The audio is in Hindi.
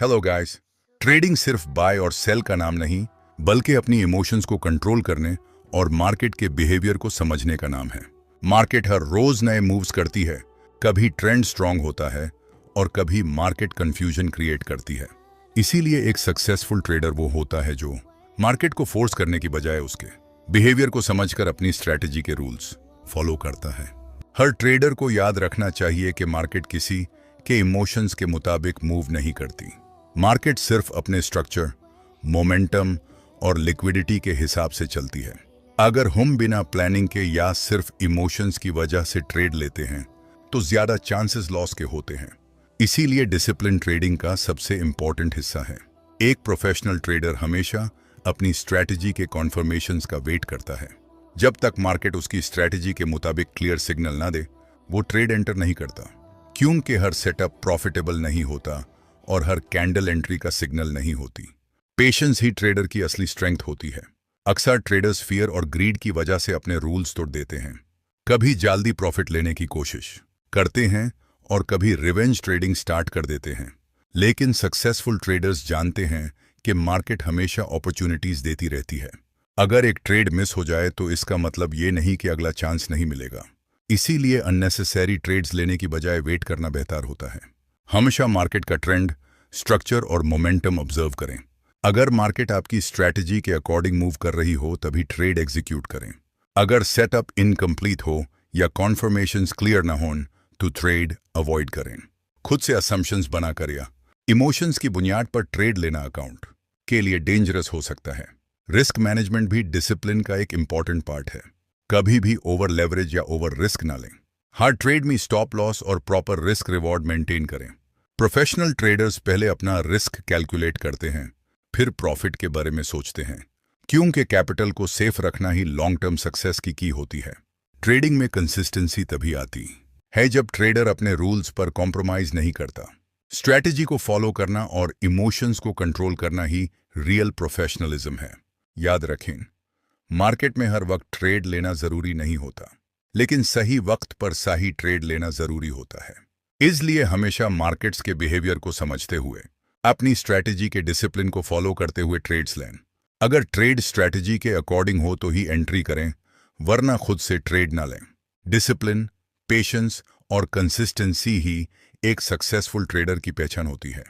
Hello guys. ट्रेडिंग सिर्फ बाय और सेल का नाम नहीं, बल्कि अपनी इमोशंस को कंट्रोल करने और मार्केट के बिहेवियर को समझने का नाम है। मार्केट हर रोज नए मूव्स करती है। कभी ट्रेंड स्ट्रांग होता है और कभी मार्केट कंफ्यूजन क्रिएट करती है। इसीलिए एक सक्सेसफुल ट्रेडर वो होता है जो मार्केट को फोर्स करने की बजाय उसके बिहेवियर को समझकर अपनी स्ट्रैटेजी के रूल्स फॉलो करता है। हर ट्रेडर को याद रखना चाहिए कि मार्केट किसी के इमोशंस के मुताबिक मूव नहीं करती। मार्केट सिर्फ अपने स्ट्रक्चर, मोमेंटम और लिक्विडिटी के हिसाब से चलती है। अगर हम बिना प्लानिंग के या सिर्फ इमोशंस की वजह से ट्रेड लेते हैं तो ज्यादा चांसेस लॉस के होते हैं। इसीलिए डिसिप्लिन ट्रेडिंग का सबसे इंपॉर्टेंट हिस्सा है। एक प्रोफेशनल ट्रेडर हमेशा अपनी स्ट्रैटेजी के कॉन्फर्मेशंस का वेट करता है। जब तक मार्केट उसकी स्ट्रैटेजी के मुताबिक क्लियर सिग्नल ना दे, वो ट्रेड एंटर नहीं करता, क्योंकि हर सेटअप प्रॉफिटेबल नहीं होता और हर कैंडल एंट्री का सिग्नल नहीं होती। पेशेंस ही ट्रेडर की असली स्ट्रेंथ होती है। अक्सर ट्रेडर्स फियर और ग्रीड की वजह से अपने रूल्स तोड़ देते हैं। कभी जल्दी प्रॉफिट लेने की कोशिश करते हैं और कभी रिवेंज ट्रेडिंग स्टार्ट कर देते हैं। लेकिन सक्सेसफुल ट्रेडर्स जानते हैं कि मार्केट हमेशा अपॉर्चुनिटीज देती रहती है। अगर एक ट्रेड मिस हो जाए तो इसका मतलब ये नहीं कि अगला चांस नहीं मिलेगा। इसीलिए अननेसेसरी ट्रेड्स लेने की बजाय वेट करना बेहतर होता है। हमेशा मार्केट का ट्रेंड, स्ट्रक्चर और मोमेंटम ऑब्जर्व करें। अगर मार्केट आपकी स्ट्रैटेजी के अकॉर्डिंग मूव कर रही हो तभी ट्रेड एग्जीक्यूट करें। अगर सेटअप इनकम्प्लीट हो या कॉन्फर्मेशंस क्लियर ना हो तो ट्रेड अवॉइड करें। खुद से असम्पशंस बनाकर या इमोशंस की बुनियाद पर ट्रेड लेना अकाउंट के लिए डेंजरस हो सकता है। रिस्क मैनेजमेंट भी डिसिप्लिन का एक इंपॉर्टेंट पार्ट है। कभी भी ओवर लेवरेज या ओवर रिस्क ना लें। हर ट्रेड में स्टॉप लॉस और प्रॉपर रिस्क रिवॉर्ड मेंटेन करें। प्रोफेशनल ट्रेडर्स पहले अपना रिस्क कैलकुलेट करते हैं, फिर प्रॉफिट के बारे में सोचते हैं, क्योंकि कैपिटल को सेफ रखना ही लॉन्ग टर्म सक्सेस की होती है। ट्रेडिंग में कंसिस्टेंसी तभी आती है जब ट्रेडर अपने रूल्स पर कॉम्प्रोमाइज नहीं करता। स्ट्रैटेजी को फॉलो करना और इमोशंस को कंट्रोल करना ही रियल प्रोफेशनलिज्म है। याद रखें, मार्केट में हर वक्त ट्रेड लेना जरूरी नहीं होता, लेकिन सही वक्त पर सही ट्रेड लेना जरूरी होता है। इसलिए हमेशा मार्केट्स के बिहेवियर को समझते हुए अपनी स्ट्रैटेजी के डिसिप्लिन को फॉलो करते हुए ट्रेड्स लें। अगर ट्रेड स्ट्रैटेजी के अकॉर्डिंग हो तो ही एंट्री करें, वरना खुद से ट्रेड ना लें। डिसिप्लिन, पेशेंस और कंसिस्टेंसी ही एक सक्सेसफुल ट्रेडर की पहचान होती है।